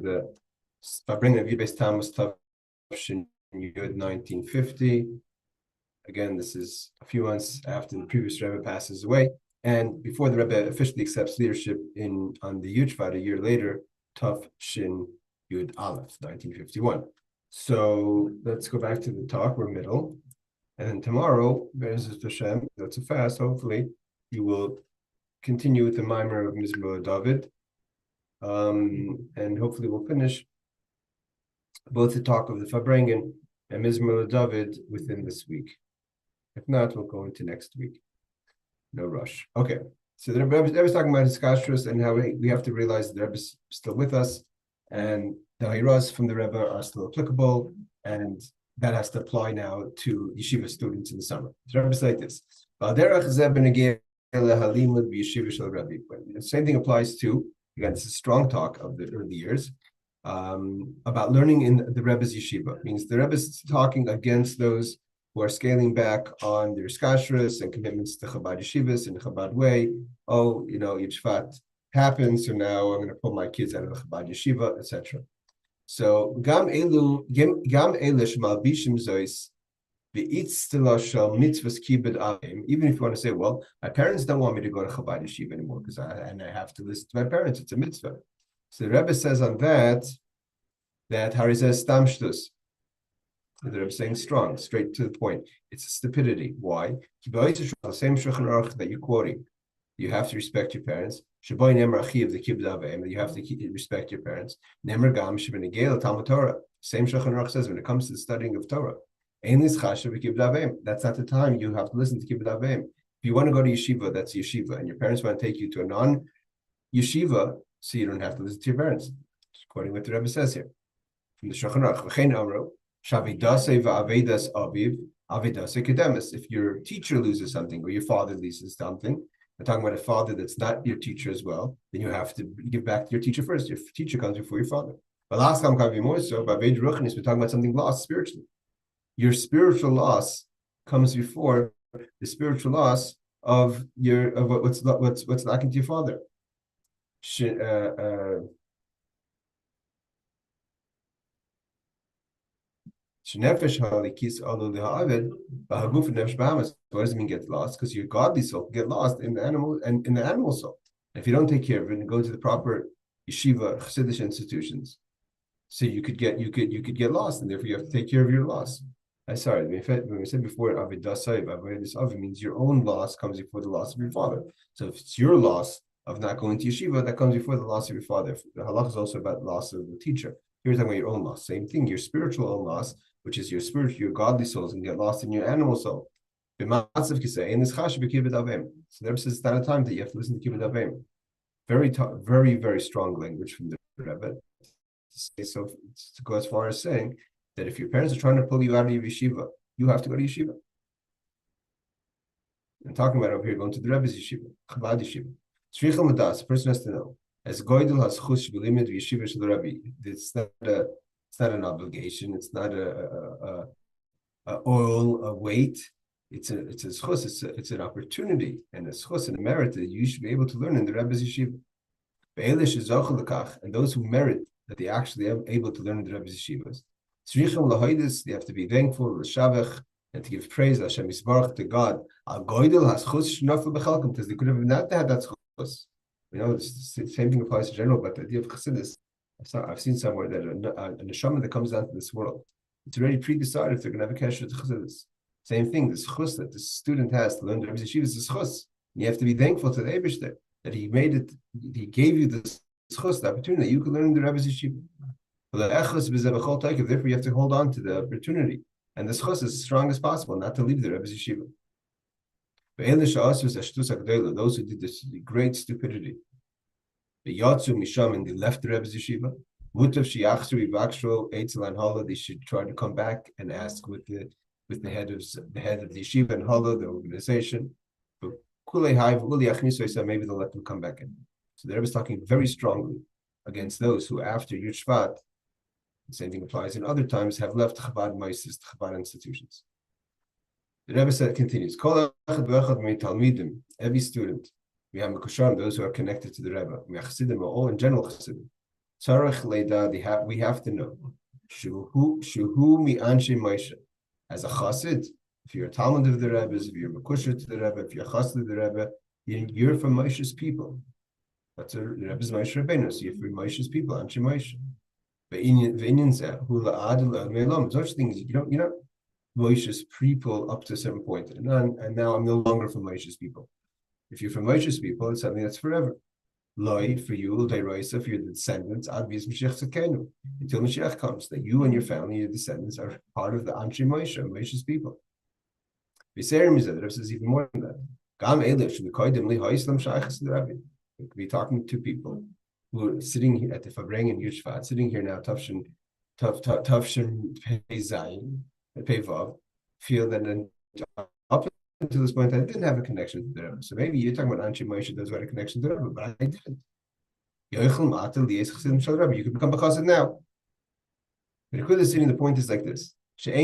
the Farbrengen of Yud Beis Tammuz Tavshin Yud 1950. Again, this is a few months after the previous Rebbe passes away, and before the Rebbe officially accepts leadership on the Yud Shvat a year later, Tavshin Yud Aleph 1951. So let's go back to the talk. We're middle, and then tomorrow, Be'ezus Hashem, that's a fast. Hopefully, you will continue with the mimer of Mizmor David, and hopefully we'll finish both the talk of the Farbrengen and Mizmor David within this week. If not, we'll go into next week. No rush. Okay. So the Rebbe was talking about his kashrus and how we have to realize the Rebbe is still with us, and the Hiras from the Rebbe are still applicable, and that has to apply now to yeshiva students in the summer. The Rebbe is like this. The same thing applies to, again, this is strong talk of the early years, about learning in the Rebbe's yeshiva. It means the Rebbe is talking against those who are scaling back on their kashrus and commitments to Chabad yeshivas in the Chabad way. Oh, Yud Shvat happened, so now I'm going to pull my kids out of the Chabad yeshiva, etc. So gam elish malbishim zois. Even if you want to say, well, my parents don't want me to go to Chabad Yeshiva anymore because I have to listen to my parents. It's a mitzvah. So the Rebbe says on that harizeh stam shtus. The Rebbe is saying strong, straight to the point. It's a stupidity. Why? The same Shulchan Aruch that you're quoting. You have to respect your parents. Shaboy nemer achiv the kibbud avim. You have to respect your parents. Nemer gam shebenegel Talmud Torah. Same Shulchan Aruch says when it comes to the studying of Torah. That's not the time you have to listen to kibbud avim. If you want to go to yeshiva, that's yeshiva, and your parents want to take you to a non-yeshiva, so you don't have to listen to your parents. Just quoting what the Rebbe says here from the Shulchan Aruch. V'chein amro shavidase va'avedas aviv avedase kedemis. If your teacher loses something or your father loses something, I'm talking about a father that's not your teacher as well, then you have to give back to your teacher first. Your teacher comes before your father. But last time, we're talking about something lost spiritually. Your spiritual loss comes before the spiritual loss of what's lacking to your father. What does it mean get lost? Because your godly soul can get lost in the animal soul. And if you don't take care of it and go to the proper yeshiva, chassidish institutions, so you could get lost, and therefore you have to take care of your loss. Sorry, when we said before, Avidasai means your own loss comes before the loss of your father. So if it's your loss of not going to yeshiva, that comes before the loss of your father. The halach is also about the loss of the teacher. Here we're talking about your own loss. Same thing, your spiritual own loss, which is your godly souls, and get lost in your animal soul. So the Rebbe says it's not a time that you have to listen to kibbud avim. Very, very strong language from the Rebbe. So to go as far as saying that if your parents are trying to pull you out of your yeshiva, you have to go to yeshiva. I'm talking about over here going to the Rebbe's yeshiva, Chabad yeshiva. Shlichus Madas, a person has to know. As Goydel has chus shvilimid yeshiva shel Rebbe. It's not an obligation. It's not a weight. It's a schus. It's an opportunity and a schus and a merit that you should be able to learn in the Rebbe's yeshiva. And those who merit that they actually are able to learn in the Rebbe's yeshivas. They have to be thankful, l'shavach, and to give praise Hashem Yisbarach to God. Because they could have not had that chus. The same thing applies to general, but the idea of chassidus, I've seen somewhere that a neshama that comes down to this world, it's already pre-decided if they're going to have a kasher to chassidus. Same thing, this chus that the student has to learn the Rebbe's yeshiva is this chus. You have to be thankful to the Eibishter that he gave you this chus, the opportunity that you could learn the Rebbe's yeshiva. Therefore, you have to hold on to the opportunity. And this chus is as strong as possible, not to leave the Rebbe's yeshiva. Those who did this great stupidity. And they left the Rebbe's yeshiva. They should try to come back and ask with the head of the yeshiva and Hala, the organization. But maybe they'll let them come back in. So the Rebbe is talking very strongly against those who, after Yud Shvat, the same thing applies in other times, have left Chabad Maisis, Chabad institutions. The Rebbe continues, every student, we have Mekusham, those who are connected to the Rebbe, we are Chassidim, are all in general Chassidim. Tzarech leida, we have to know. Shuhu mi anshe Moshe. As a chassid, if you're a Talmud of the Rebbe, if you're a Mekusher to the Rebbe, if you're a chassid of the Rebbe, you're from Moshe's people. That's the Rebbe's Moshe Rabbeinu. So you're from Moshe's people, anshe Moshe. Such things you're not Moshe's people up to a certain point, and now I'm no longer from Moshe's people. If you're from Moshe's people, it's something that's forever. Loi for you, Deiroisa for your descendants, Advis Mashiach Tzekenu, until Mashiach comes, that you and your family, your descendants, are part of the Anshe Moshe, Moshe's people. Viserim is that the Rebbe says even more than that. Gam Eilish should be koidim li ha'islam shaychus the Rebbe. We could be talking to people who are sitting here at the Fabreng and Yushvat, sitting here now, Tavshin Pei Zayin, Pei Vav, feel that then up until this point I didn't have a connection to the Rebbe. So maybe you're talking about Anshe Moshe does have a connection to the Rebbe, but I didn't. You could become a chassid now. But the point is like this. There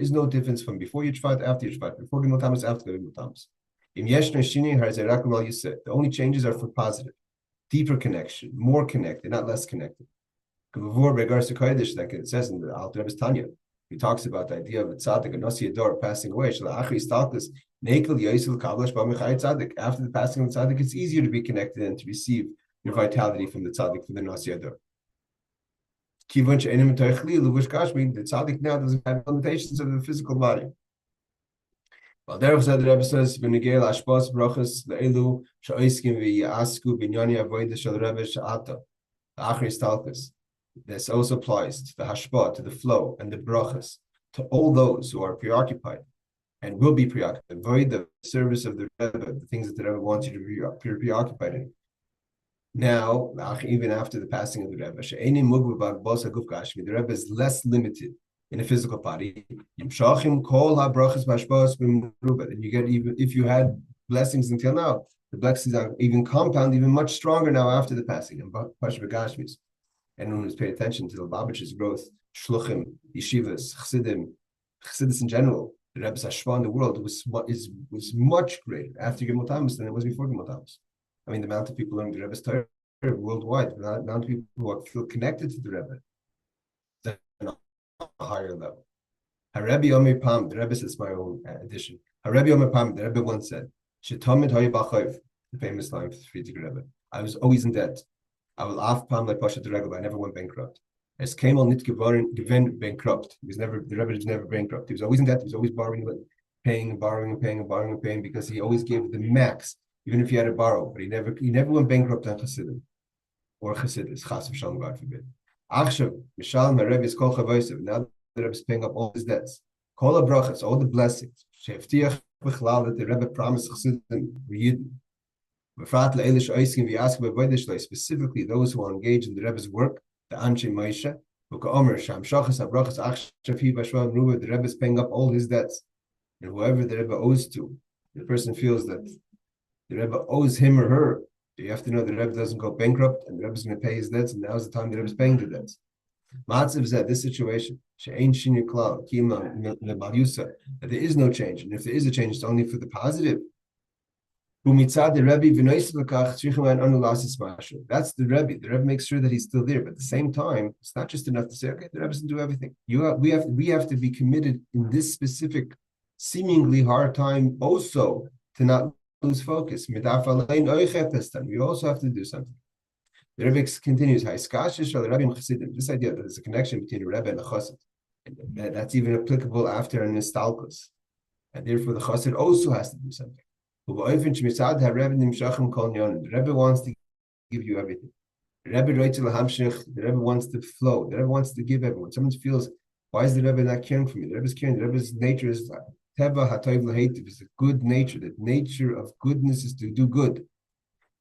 is no difference from before Yitzhvat, after Yitzhvat, before Gimel Tammuz, after Gimel Tammuz. The only changes are for positive, deeper connection, more connected, not less connected. Like it says in the Alter Rebbe's Tanya, he talks about the idea of a tzaddik, a nasi ador, passing away. After the passing of the tzaddik, it's easier to be connected and to receive your vitality from the tzaddik, from the nasi ador. The tzaddik now doesn't have limitations of the physical body. Well, there said the Rebbe says, "V'negel ashpas brachas le'elu sha'iskim v'yasku b'inyani avodah shel Rebbe sha'ata achris talkus." This also applies to the hashpah, to the flow, and the brachas, to all those who are preoccupied and will be preoccupied. Avoid the service of the Rebbe, the things that the Rebbe wants you to be preoccupied in. Now, even after the passing of the Rebbe, the Rebbe is less limited in a physical body. And you get, even if you had blessings until now, the blessings are even compound, even much stronger now after the passing. Anyone who's paid attention to the Lubavitcher's growth, Shluchim, Yeshivas, Chassidus in general, the Rebbe's hashpah in the world was much greater after Gimel Tammuz than it was before Gimel Tammuz. I mean, the amount of people learning the Rebbe's Torah worldwide, the amount of people who feel connected to the Rebbe, is on a higher level. Harebi Omer Pam, the Rebbe says, my own addition. Harebi Omer Pam, the Rebbe once said, Shetamid Hoy Bachayv, the famous line for the Frierdiker Rebbe. I was always in debt. I will af Pam like Pasha the Rebbe, I never went bankrupt. As Kemal nit given bankrupt. The Rebbe was never bankrupt. He was always in debt, he was always borrowing, paying, because he always gave the max. Even if he had to borrow, but he never went bankrupt on Chassidim or Chassidus, Chas v'shalom, God forbid. Achshav, Mishalom HaRebbe is kol chavosav. Now the Rebbe is paying up all his debts. Kol habrachas, all the blessings. She'evtiach b'chlal that the Rebbe promised Chassidim v'yidin. V'frat le'elish oiskim v'yaskim v'avodah shloi, specifically those who are engaged in the Rebbe's work, the Anshe Moshe. V'ka'omer sham shachas habrachas achshav hi b'shvam ruva. The Rebbe is paying up all his debts, and whoever the Rebbe owes to, the person feels that the Rebbe owes him or her. You have to know the Rebbe doesn't go bankrupt, and the Rebbe is going to pay his debts, and now's the time the Rebbe is paying the debts. Matzav said this situation, that there is no change, and if there is a change, it's only for the positive. That's the Rebbe. The Rebbe makes sure that he's still there, but at the same time, it's not just enough to say, okay, the Rebbe doesn't do everything. We have to be committed in this specific, seemingly hard time also to not lose focus. We also have to do something. The Rebbe continues, this idea that there's a connection between a Rebbe and a Chassid, that's even applicable after an Istalkus. And therefore the Chassid also has to do something. The Rebbe wants to give you everything. The Rebbe wants to flow. The Rebbe wants to give everyone. Someone feels, why is the Rebbe not caring for me? The Rebbe's caring. The Rebbe's nature is Teva Hatayv Laheitiv, is a good nature. The nature of goodness is to do good.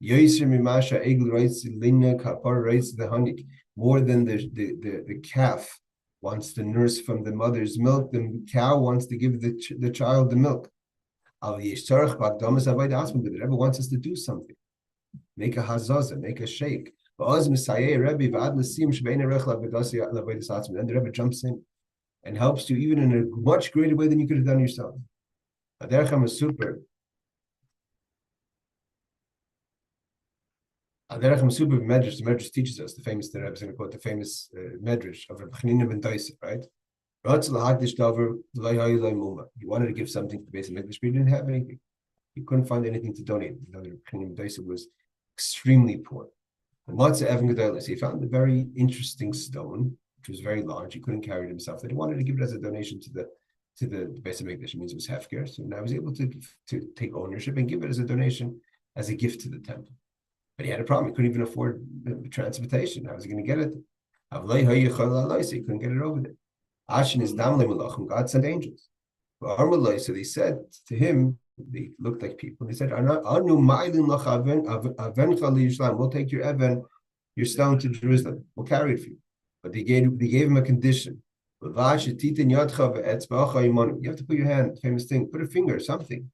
Yoiser Mimasha Egel writes Linya Kapar writes the honey. More than the calf wants to nurse from the mother's milk, the cow wants to give the child the milk. But the Rebbe wants us to do something. Make a hazaza, make a shake. And the Rebbe jumps in and helps you even in a much greater way than you could have done yourself. Adercham is super. The Medrash teaches us the famous, the Rebbe is going to quote the famous Medrash of Rebbe Chanina ben Dosa, right? He wanted to give something to the base of Mikdash, but he didn't have anything. He couldn't find anything to donate. Rebbe Chanina ben Dosa was extremely poor. So he found a very interesting stone, which was very large. He couldn't carry it himself. That he wanted to give it as a donation to the base of Mikdash. It means it was hefker. So now he was able to take ownership and give it as a donation, as a gift to the temple. But he had a problem. He couldn't even afford the transportation. How was he going to get it? He couldn't get it over there. Ashin is damle malachim. God sent angels. So they said to him, they looked like people. They said, we'll take your Evan, your stone to Jerusalem. We'll carry it for you. But they gave him a condition. You have to put your hand, famous thing, put a finger, something.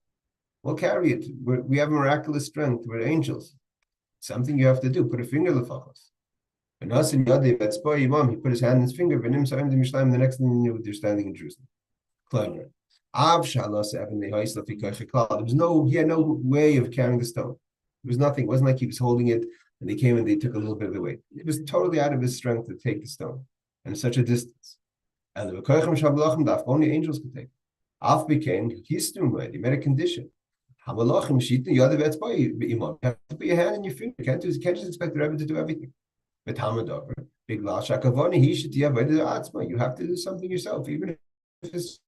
We'll carry it. We have miraculous strength. We're angels. Something you have to do. Put a finger lefachos. And us in Yadi, he put his hand in his finger. The next thing you knew, they're standing in Jerusalem. Clever. There was he had no way of carrying the stone. There was nothing. It wasn't like he was holding it and they came and they took a little bit of the weight. It was totally out of his strength to take the stone and such a distance. And only angels could take it. Af became he made a condition. You have to put your hand in your finger. You can't just expect the Rebbe to do everything. But you have to do something yourself, even if it's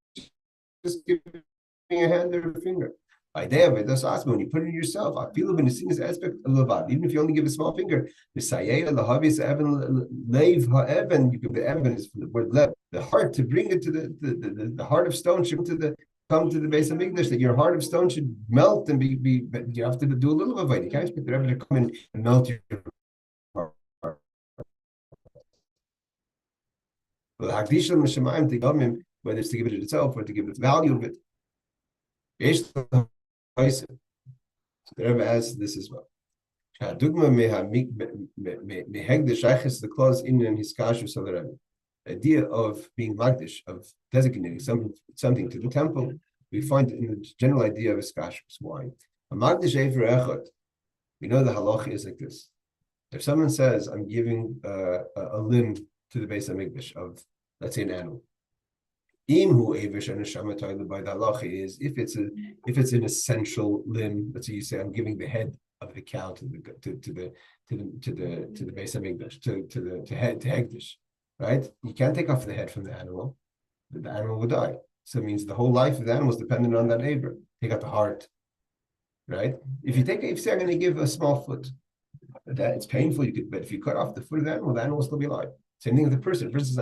just giving a hand or a finger. When you put it in yourself, I feel in the aspect of levad. Even if you only give a small finger, you give the evan is from the word lev, the heart, to bring it to the heart of stone should come to the base of Mikdash, that your heart of stone should melt and be you have to do a little of it. You can't expect the Rebbe to come in and melt your heart. Whether it's to give it itself or to give it the value of it. So the Rebbe adds this as well. The clause in his kashrus of the Rebbe. The idea of being magdish, of designating something to the temple, we find in the general idea of his kashrus. Why? A magdish efer echad. We know the halacha is like this. If someone says, I'm giving a limb to the base of Mikdash of, let's say, an animal. Imhu evish and neshama by the halacha is if it's an essential limb. Let's say you say I'm giving the head of the cow to the base of Mikdash to hegdish, right? You can't take off the head from the animal. The animal will die. So it means the whole life of the animal is dependent on that aver. Take out the heart, right? If you say I'm going to give a small foot, that it's painful. But if you cut off the foot of the animal will still be alive. Same thing with the person. For instance,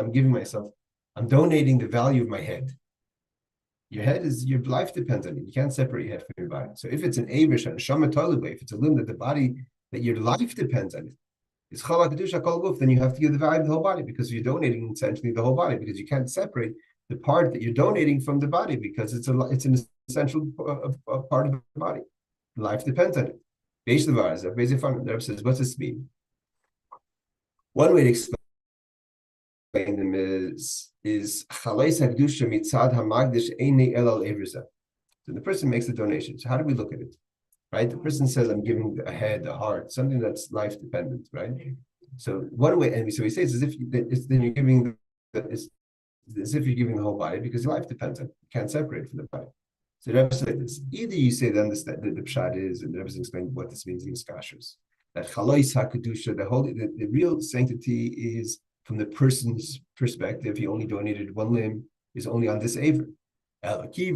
I'm donating the value of my head. Your head your life depends on it. You can't separate your head from your body. So if it's an avish and a shama toilet, if it's a limb that your life depends on it, it's chalak kedusha kol guf, then you have to give the value of the whole body because you're donating essentially the whole body because you can't separate the part that you're donating from the body because it's an essential part of the body. Life depends on it. The Rebbe says, what's this mean? One way to explain them is chalais hakdusha mitzad hamagdish einei elal evriza. So the person makes the donation. So how do we look at it? Right? The person says, I'm giving a head, a heart, something that's life dependent, right? So one way, and so he says, then you're giving it's as if you're giving the whole body because your life depends on it. You can't separate it from the body. So the Rebbe said this. Either you say that the pshat is, and the Rebbe explained what this means in his kashrus, that chalais hakdusha, the real sanctity is from the person's perspective. He only donated one limb, is only on this aver. But the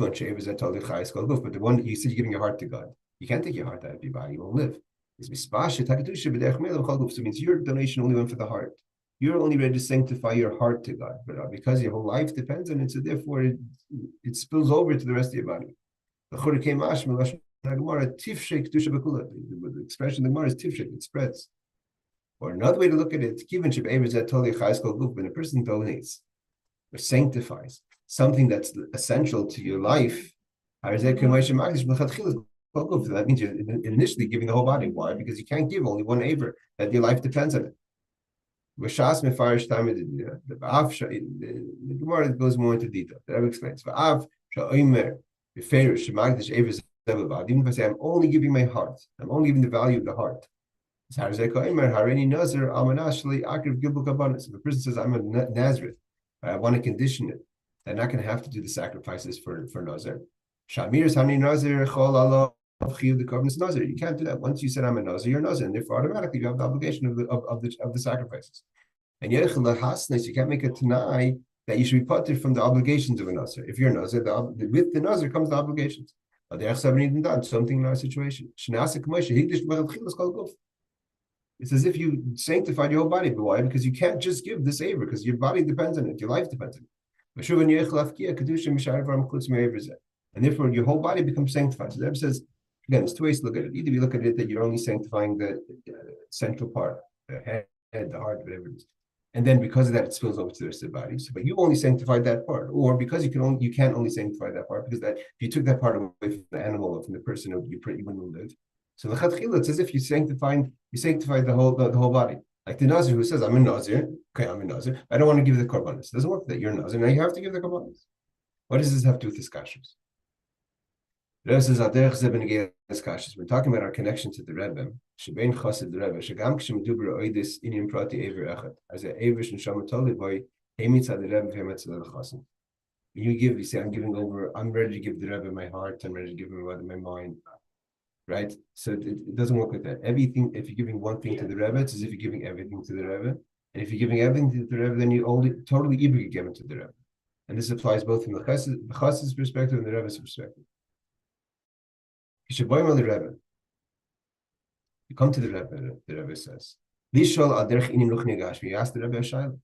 one you said you're giving your heart to God. You can't take your heart out of your body, you won't live. So it means your donation only went for the heart. You're only ready to sanctify your heart to God. But because your whole life depends on it, so therefore it spills over to the rest of your body. The expression of the Gemara is tifshek, it spreads. Or another way to look at it, when a person donates or sanctifies something that's essential to your life, that means you're initially giving the whole body. Why? Because you can't give only one aver, that your life depends on it. The Gemara goes more into detail. The Rebbe explains. Even if I say I'm only giving my heart, I'm only giving the value of the heart. So if the person says, I'm a Nazareth, I want to condition it, they're not going to have to do the sacrifices for Nazir. You can't do that. Once you said I'm a Nazir, you're a Nazir, and therefore automatically you have the obligation of the sacrifices. And you can't make a Tanai that you should be put from the obligations of a Nazir. If you're a Nazir, with the Nazir comes the obligations. Something in our situation. It's as if you sanctified your whole body. But why? Because you can't just give this aver, because your body depends on it, your life depends on it. And therefore, your whole body becomes sanctified. So the Rebbe says, again, there's two ways to look at it. Either you look at it that you're only sanctifying the central part, the head, the heart, whatever it is. And then because of that, it spills over to the rest of the body. So, but you only sanctified that part. Or because you can't only sanctify that part, because that if you took that part away from the animal or from the person, you wouldn't live. So l'chatchila, it's as if you sanctified the whole body. Like the Nazir who says, I'm a Nazir. Okay, I'm a Nazir. I don't want to give the korbanos. It doesn't work that you're a Nazir. Now you have to give the korbanos. What does this have to do with the kashus? The Rebbe says, we're talking about our connection to the Rebbe. Shebein chassid the Rebbe. Shegam k'shemedubra oidis inyan prati aver echad. As a aver shenshama toli boy, hemitz ad the Rebbe v'hemitz ad l'chasim. You say, I'm ready to give the Rebbe my heart. I'm ready to give him my mind. Right? So it doesn't work like that. Everything, if you're giving one thing to the Rebbe, it's as if you're giving everything to the Rebbe. And if you're giving everything to the Rebbe, then you only totally give it to the Rebbe. And this applies both from the chassid's perspective and the Rebbe's perspective. You should buy the Rebbe. You come to the Rebbe says, you ask the Rebbe a shayla,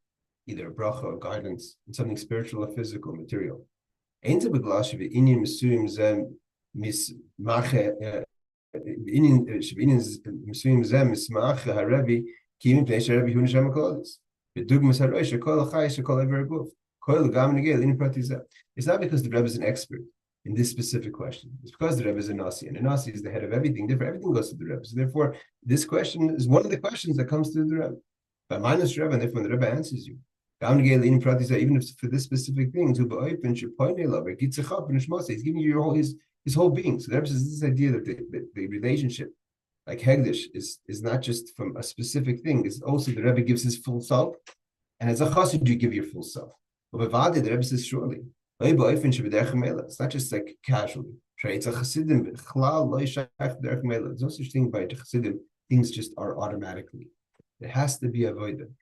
either a bracha or guidance in something spiritual or physical, material. It's not because the Rebbe is an expert in this specific question. It's because the Rebbe is a Nasi, and a Nasi is the head of everything. Therefore, everything goes to the Rebbe. So therefore, this question is one of the questions that comes to the Rebbe. But minus Rebbe, and therefore when the Rebbe answers you, even if for this specific thing, he's giving you his whole being. So the Rebbe says this idea that the relationship, like Hegdish, is not just from a specific thing. It's also the Rebbe gives his full self, and as a chassid you give your full self. But the Rebbe says surely. It's not just like casually. It's a chassidim. There's no such thing by the chassidim. Things just are automatically. It has to be avoided.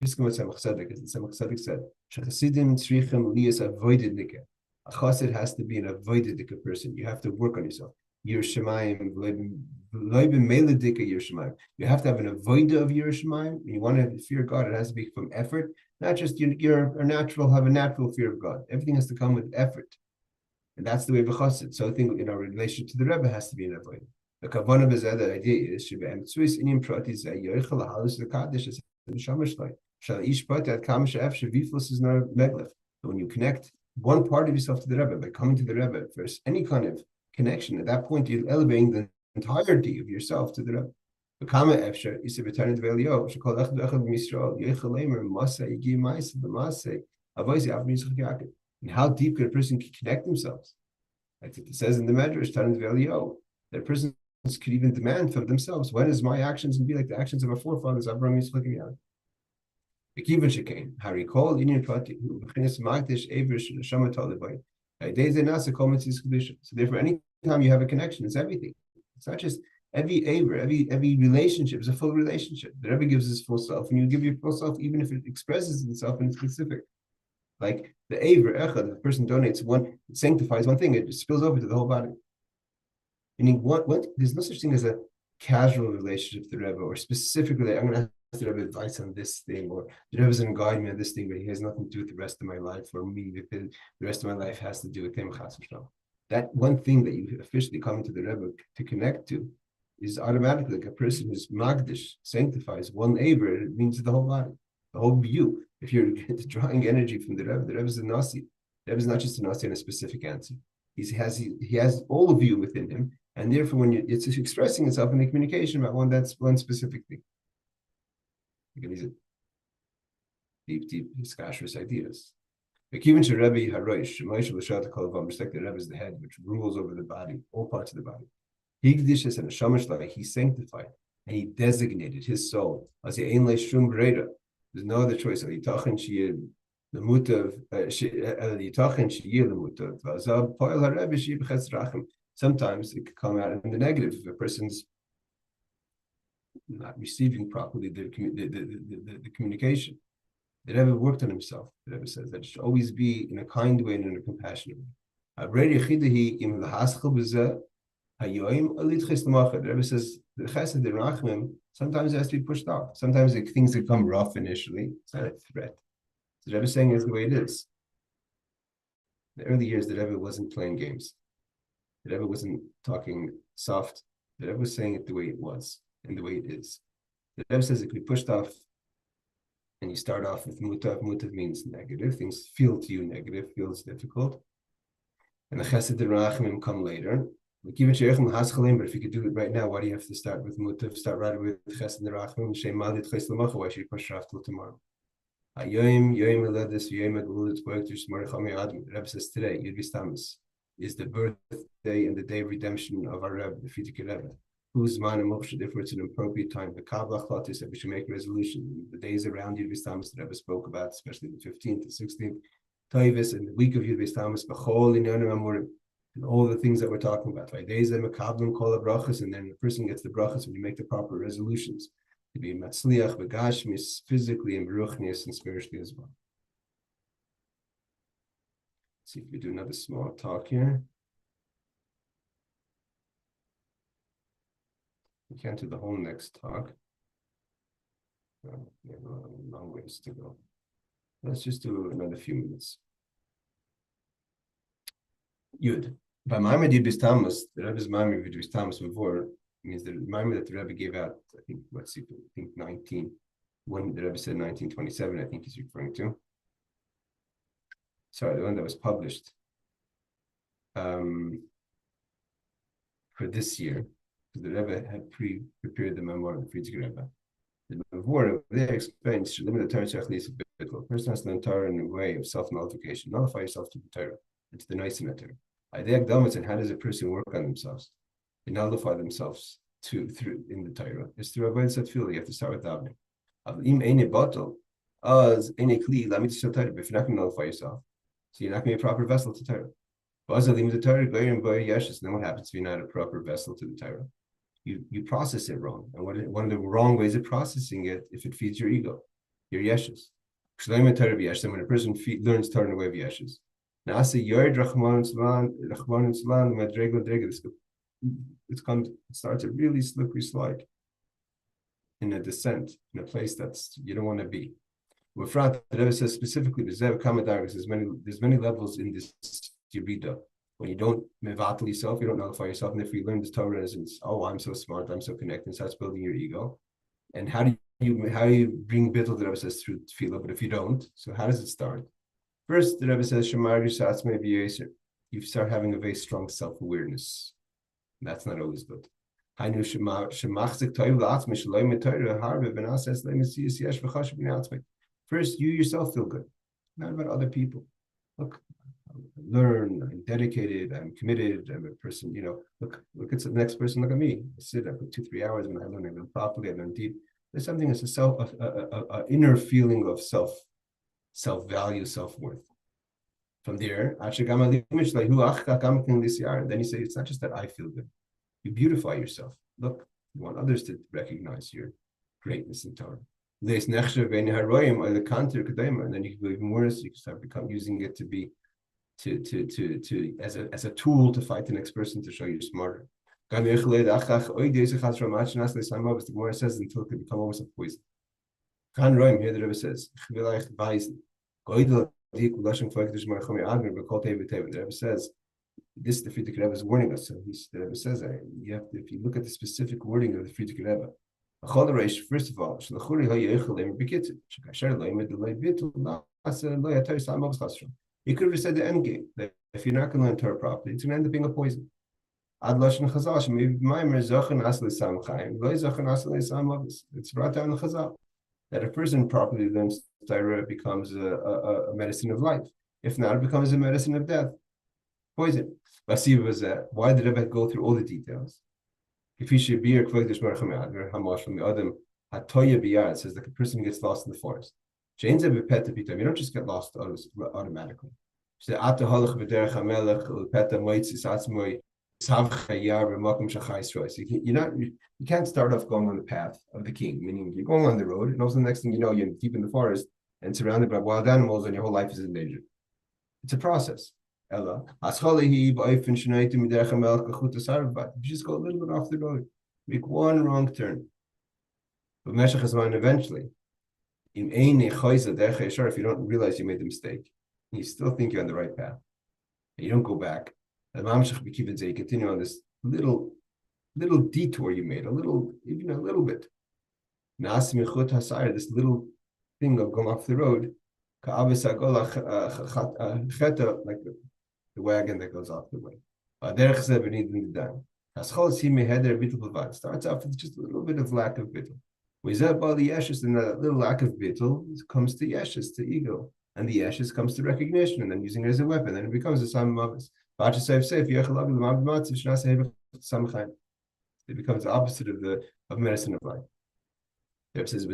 This is what Tzemach Tzedek said. Chassidim tzrichem liyas avoided dika. A chassid has to be an avoided dika person. You have to work on yourself. Yerushalayim, you have to have an avoida of Yerushalayim. When you want to fear God, it has to be from effort, not just have a natural fear of God. Everything has to come with effort, and that's the way of a chassid. So I think in our relationship to the Rebbe has to be an avoida. The kavanah bezeh, the idea is when you connect one part of yourself to the Rebbe by coming to the Rebbe first, any kind of connection. At that point, you're elevating the entirety of yourself to the Rebbe. And how deep can a person connect themselves? Like it says in the Medrash, that a person could even demand from themselves, when is my actions going to be like the actions of our forefathers, Abraham, Yitzchak, and Yaakov? So therefore, anytime you have a connection, it's everything. It's not just every relationship is a full relationship. The Rebbe gives his full self, and you give your full self, even if it expresses itself in specific. Like the aver echad, the person donates one, it sanctifies one thing, it just spills over to the whole body. Meaning, there's no such thing as a casual relationship to the Rebbe, or specifically, I'm going to ask the Rebbe advice on this thing, or the Rebbe is going to guide me on this thing, but he has nothing to do with the rest of my life, or me, the rest of my life has to do with him. That one thing that you officially come to the Rebbe to connect to is automatically like a person who's magdish, sanctifies one aver, it means the whole body, the whole you. If you're drawing energy from the Rebbe is a Nasi. The Rebbe is not just a Nasi in a specific answer. He has all of you within him, and therefore when it's expressing itself in the communication about one specific thing. Again, these are deep skashrus ideas. Respect the Rebbe is the head, which rules over the body, all parts of the body. He sanctified. and he designated his soul as the Ein Shum Breda. There's no other choice. The mutav, sometimes it could come out in the negative if a person's not receiving properly the communication. The Rebbe worked on himself. The Rebbe says that it should always be in a kind way and in a compassionate way. The Rebbe says the chesed, the rachmim, sometimes it has to be pushed off. Sometimes things that come rough initially, it's not a threat. The Rebbe is saying is the way it is. In the early years, the Rebbe wasn't playing games. The Rebbe wasn't talking soft. The Rebbe was saying it the way it was and the way it is. The Rebbe says it could be pushed off, and you start off with mutav. Mutav means negative. Things feel to you negative, feels difficult. And the chesed and rachmim come later. But if you could do it right now, why do you have to start with mutav? Start right away with chesed and rachmim. Why should you push it off till tomorrow? Rebbe says today, Yud Beis Tammuz, is the birthday and the day of redemption of our Rebbe, the Frierdiker Rebbe, whose man and moksha difference in an appropriate time. The Kabbalah thought is that we should make a resolution. The days around Yud Beis Tammuz, the Rebbe spoke about, especially the 15th, the 16th, Toivis, and the week of Yud Beis Tammuz, B'chol Inyanim Amurim, and all the things that we're talking about. Right? Days that Mekablim call the brachas, and then the person gets the brachas when you make the proper resolutions. To be matzliach, begashmis, physically and beruchnius, and spiritually as well. Let's see if we do another small talk here. We can't do the whole next talk. We have a long ways to go. Let's just do another few minutes. Yud. By Ma'amad Yud Beis Tammuz, the Rebbe's Ma'amad Yud Beis Tammuz before means the Ma'amad that the Rebbe gave out, I think, let's see, I think 19, when the Rebbe said 1927, I think he's referring to. Sorry, the one that was published for this year, because the Rebbe had prepared the memoir of the Frierdiker Rebbe. The memoir there explains, should limit the Torah to a person has to learn Torah in a way of self-nullification. Nullify yourself to the Torah, and to the nice in the Torah. And how does a person work on themselves? They nullify themselves through in the Torah. It's through Avodah Satfila. You have to start with davening. If you're not going to nullify yourself, so you're not going to be a proper vessel to Torah. Then what happens if you're not a proper vessel to the Torah? You process it wrong. And one of the wrong ways of processing it, if it feeds your ego, your yeshus. When a person learns Torah in the way of yeshus. It starts a really slippery slide in a descent, in a place that's you don't want to be. The Rebbe says specifically, there's many levels in this Yerida. When you don't mevatel yourself, you don't nullify yourself, and if you learn this Torah as I'm so smart, I'm so connected, and starts building your ego. And how do you bring bittul? The Rebbe says through tefillah, but if you don't, so how does it start? First, the Rebbe says you start having a very strong self-awareness. That's not always good. First, you yourself feel good, not about other people. Look, I'm dedicated, I'm committed, I'm a person, look at the next person, look at me. I put 2-3 hours when I learn properly, I learn deep. There's something that's a inner feeling of self-value, self-worth. From there, then you say, it's not just that I feel good. You beautify yourself. Look, you want others to recognize your greatness in Torah. And then you can go even worse. You can start using it to be as a tool to fight the next person, to show you're smarter. The Gemara says until it can become almost a poison. Here the Rebbe says, the Rebbe says, this the Frierdiker Rebbe is warning us. So the Rebbe says, if you look at the specific wording of the Frierdiker Rebbe, first of all, he could have said the end game, that if you're not going to learn Torah properly, it's going to end up being a poison. It's brought down in Chazal that a person properly learns Torah, it becomes a medicine of life. If not, it becomes a medicine of death, poison. Why did Rebbe go through all the details? It says like a person gets lost in the forest. You don't just get lost automatically. You can't start off going on the path of the king, meaning you're going on the road, and also the next thing you know, you're deep in the forest and surrounded by wild animals, and your whole life is in danger. It's a process. You just go a little bit off the road, make one wrong turn. But Meshach is mine eventually. If you don't realize you made the mistake, you still think you're on the right path, and you don't go back. You continue on this little detour you made, even a little bit. This little thing of going off the road, like the wagon that goes off the way. Starts off with just a little bit of lack of bittul. And that little lack of bittul comes to yeshes, to ego. And the yeshes comes to recognition, and then using it as a weapon. Then it becomes a sam mavis. It becomes the opposite of medicine of life. It says,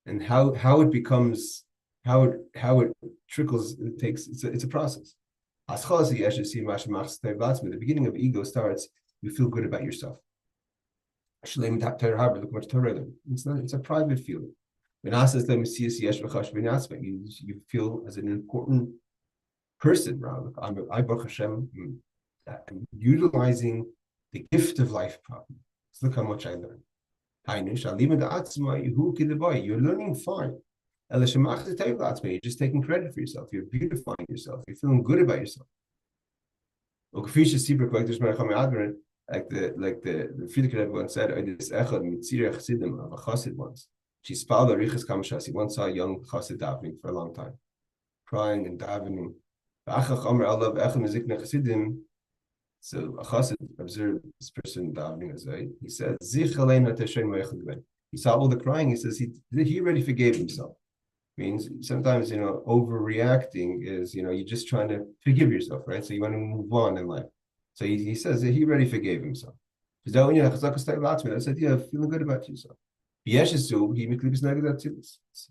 and how it becomes, how it trickles, it's a process. The beginning of ego starts, you feel good about yourself. It's a private feeling. You feel as an important person, I Baruch Hashem, I'm utilizing the gift of life properly. So look how much I learned. You're learning fine. You're just taking credit for yourself. You're beautifying yourself. You're feeling good about yourself. Like the Friedrich Rebbe once said, I did this echad mitzirah chassidim of a chassid once. She spalled arichas kamashas. He once saw a young chassid davening for a long time, crying and davening. So a chassid observed this person davening as he said, he saw all the crying. He says he already forgave himself. Means sometimes overreacting is you're just trying to forgive yourself, right? So you want to move on in life. So he says that he already forgave himself. I said, yeah, feeling good about yourself.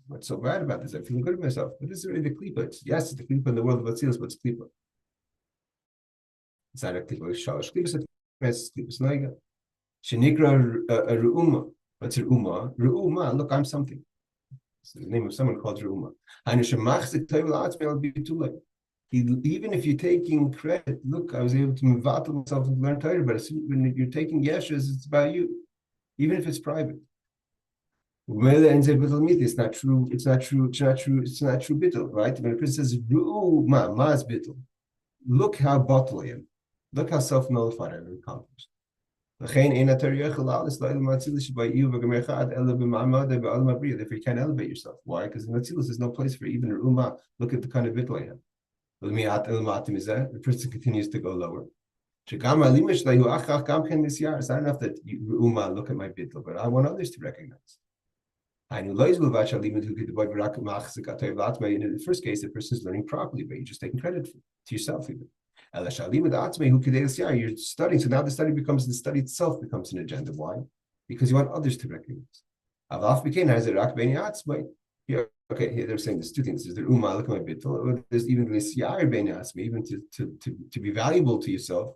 What's so bad about this? I'm feeling good about myself. But this is really the klipa. Yes, it's the klipa in the world of Atzilus, but it's klipa. It's not a klipa. It's klipa snaiga. Shenikra ru'uma. What's ru'uma? Ru'uma, look, I'm something. It's the name of someone called ru'uma. Even if you're taking credit, look, I was able to mevatel myself and learn Torah, but when you're taking yeshus, it's about you, even if it's private. It's not true. It's not true. Bittul, right? When a person says ma'az bittul, look how bottle I am. Look how self-nullified I've accomplished. Therefore, you can't elevate yourself. Why? Because in Atzilus there's no place for even ru'uma. Look at the kind of bittul I have. The person continues to go lower. It's not enough that you look at my bittul, but I want others to recognize. In the first case, the person is learning properly, but you're just taking credit to yourself even. You're studying, so now the study itself becomes an agenda. Why? Because you want others to recognize. Yeah, okay, here they're saying there's two things. There's the look at my bittul, there's even this even to be valuable to yourself.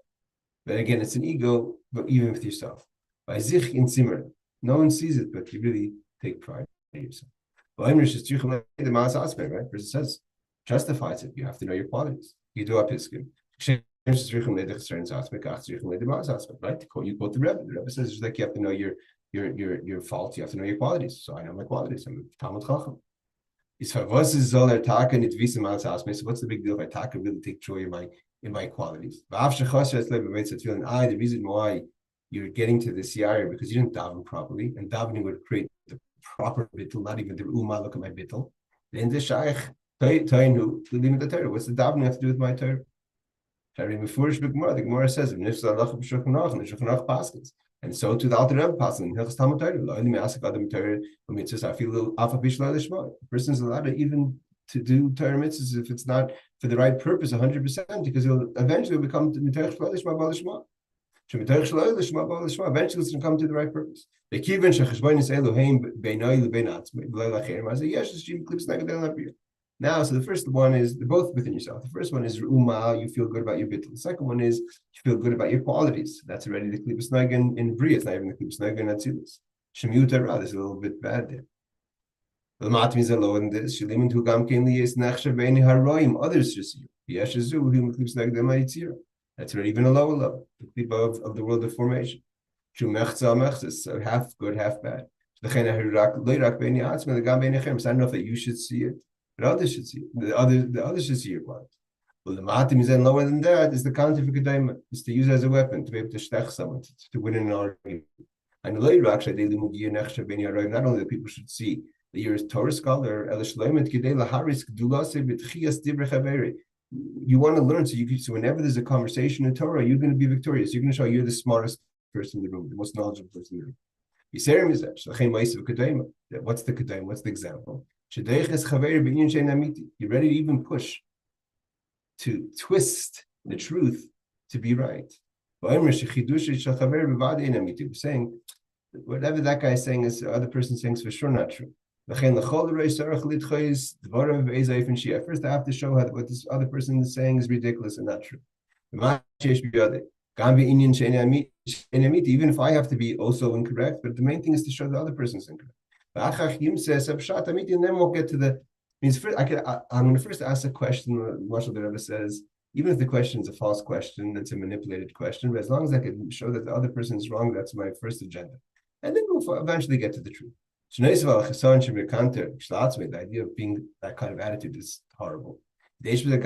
But again, it's an ego, but even with yourself. By zich in zimmer, no one sees it, but you really take pride in yourself. Right? Verse says, justifies it. You have to know your qualities. You do apiskim. Right? You quote the Rebbe. The Rebbe says it's like you have to know your faults. You have to know your qualities. So I know my qualities. I'm a Talmud Chacham. So what's the big deal if I taka really take joy in my qualities? The reason why you're getting to this yire because you didn't daven properly, and davening would create the proper bittul, not even the look at my bittul. Then the shaykh the Torah. What's the davening have to do with my Torah? The Gemara says, and so to the Alter Rebbe passing, the person is allowed to even to do Torah mitzvahs if it's not for the right purpose 100%, because it'll eventually become mitoch shelo lishma bo lishma. Mitoch shelo lishma bo lishma. Eventually it's going to come to the right purpose. Now, so the first one is they're both within yourself. The first one is Uma, you feel good about your bittul. The second one is you feel good about your qualities. That's already the klipas nagan in Bria. It's not even the klipas nagan in Atzilus. Shemiyut Ra, there's a little bit bad there. The matmis are low in this. Shalimin tu gam kein liyes nechsher beini haroim. Others just you. Yeshazu him klipas nagan demayitzira. That's already even a lower level. The klipa of the world of formation. Shumechza mechzis, so half good, half bad. I don't know if that you should see it. But others should see it. The others should see your qualities. Well, the matim is then lower than that is the counter for kedayma, is to use as a weapon to be able to shtech someone, to win an argument. And not only that people should see that you're a Torah scholar, you want to learn so whenever there's a conversation in Torah, you're going to be victorious. You're going to show you're the smartest person in the room, the most knowledgeable person in the room. What's the kedayma? What's the example? You're ready to even push to twist the truth to be right. Saying whatever that guy is saying is the other person saying is for sure not true. First, I have to show how what this other person is saying is ridiculous and not true. Even if I have to be also incorrect, but the main thing is to show the other person is incorrect. And then we'll get to the means. First, I'm going to first ask a question. Marshall the Rebbe says, even if the question is a false question, it's a manipulated question, but as long as I can show that the other person is wrong, that's my first agenda. And then we'll eventually get to the truth. The idea of being that kind of attitude is horrible. You're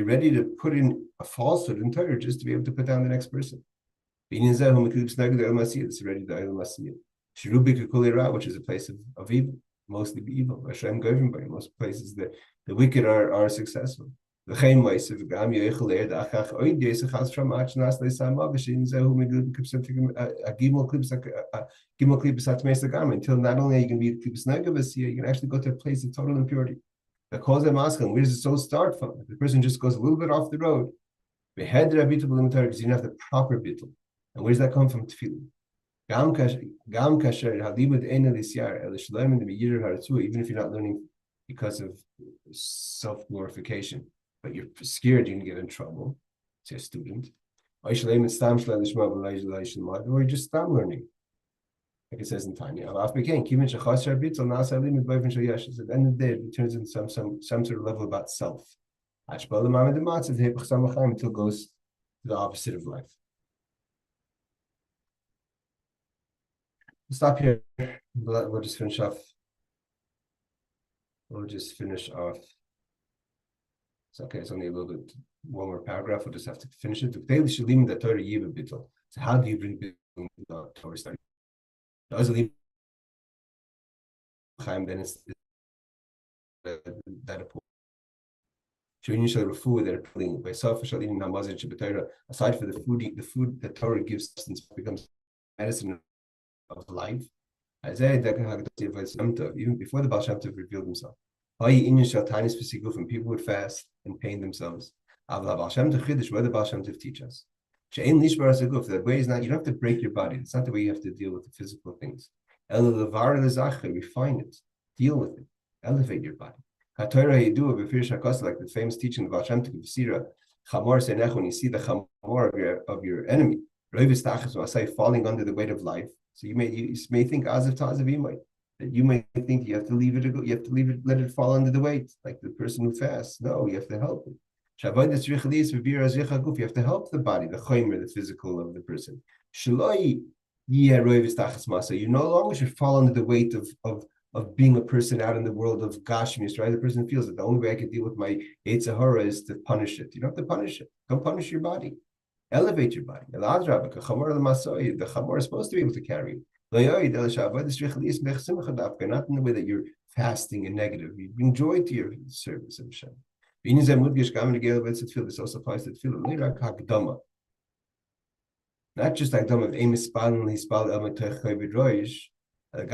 ready to put in a falsehood in Torah just to be able to put down the next person. It's already the Olam Asiyah. Which is a place of evil, mostly evil. Hashem governed by most places the wicked are successful. You want to until not only are you going to be klipas negav, you can actually go to a place of total impurity. The cause I'm asking, where does the soul start from? The person just goes a little bit off the road. Because you don't have the proper bittul. And where does that come from? Tefillah. Even if you're not learning because of self-glorification, but you're scared you're going to get in trouble, say a student, or you just stop learning. Like it says in Tanya, at the end of the day, it turns into some sort of level about self. Until it goes to the opposite of life. Stop here. We'll just finish off. It's okay. It's only a little bit, one more paragraph. We'll just have to finish it. So how do you bring bittul Torah study? Then it's that aside for the food that Torah gives substance becomes medicine of life. Even before the Baal Shem Tov revealed himself, from people would fast and pain themselves. What the Baal Shem Tov teach us? The way is not, you don't have to break your body. It's not the way you have to deal with the physical things. Refine it, deal with it, elevate your body. Like the famous teaching of Baal Shem Tov, when you see the chamor of your enemy, falling under the weight of life. So you may think that you may think you have to leave it go. You have to leave it, let it fall under the weight, like the person who fasts. No, you have to help it. You have to help the body, the chomer, the physical of the person. You no longer should fall under the weight of being a person out in the world of gashmis, right? The person feels that the only way I can deal with my Yetzer Hara is to punish it. You don't have to punish it. Don't punish your body. Elevate your body. The chamor is supposed to be able to carry you. Not in the way that you're fasting and negative. You bring joy to your service of Hashem. This also applies to tefillah. Not just Hakdama of Emes Spal and Hispal El Metoch Vidroish, It's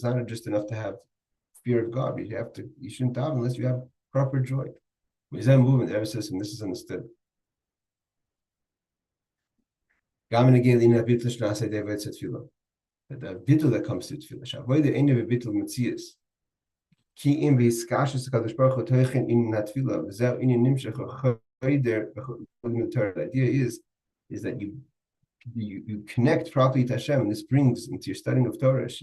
not just enough to have fear of God. You shouldn't have unless you have proper joy. The Rebbe says, and this is understood. The bittul that comes to tefillah. Avoid the end of a bittul metzias. Ki im v'iskashus HaKadosh Baruch Hu toichen in natfilah. V'zeh in nimshach choyder. The idea is that you connect properly to Hashem, and this brings into your studying of Torah. The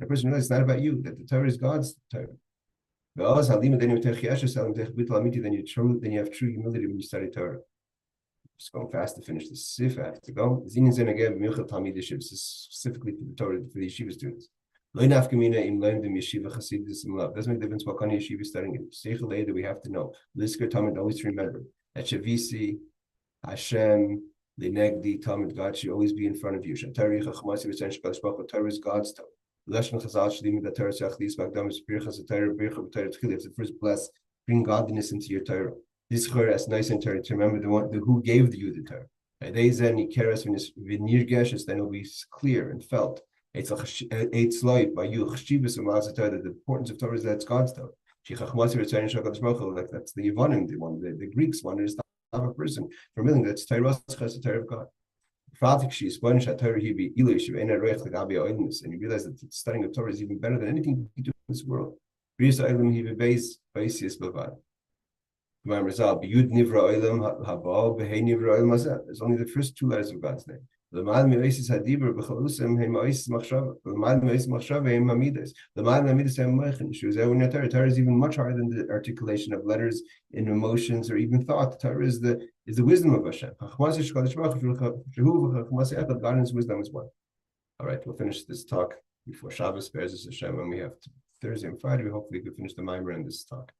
person realizes it's not about you, that the Torah is God's Torah. Then you have true humility when you study Torah. Just going fast to finish this. Sicha, I have to go. This is specifically for the Torah, for the yeshiva students. Doesn't make a difference what kind of yeshiva is studying it. Sicha later, we have to know. Lisker Talmud, always remember that Shavisi, Hashem, the Negdi, Talmud, God should always be in front of you. Torah is God's Torah. Lashon Chazal Shlim, the Torah Shachlis, Magdam, Spirchas, the Torah, Bircha, the Torah, Tchil. You have to first bless, bring godliness into your Torah. This Torah is nice in Torah to remember who gave you the Torah. They then Nikeres when it's Vinirgeshes, then it'll be clear and felt. It's light by you. Chshibus and Mazel Torah. The importance of Torah is that it's God's Torah. Like that's the Yevonim, the Greeks wanted to stop a person from willing that's Torah, the Torah of God. And you realize that studying the Torah is even better than anything you do in this world. There's only the first two letters of God's name. The Torah is even much higher than the articulation of letters in emotions or even thought. The Torah is the wisdom of Hashem. God and His wisdom is one. All right, we'll finish this talk before Shabbos. Bears us Hashem, and we have Thursday and Friday. We hopefully could finish the Maimer in this talk.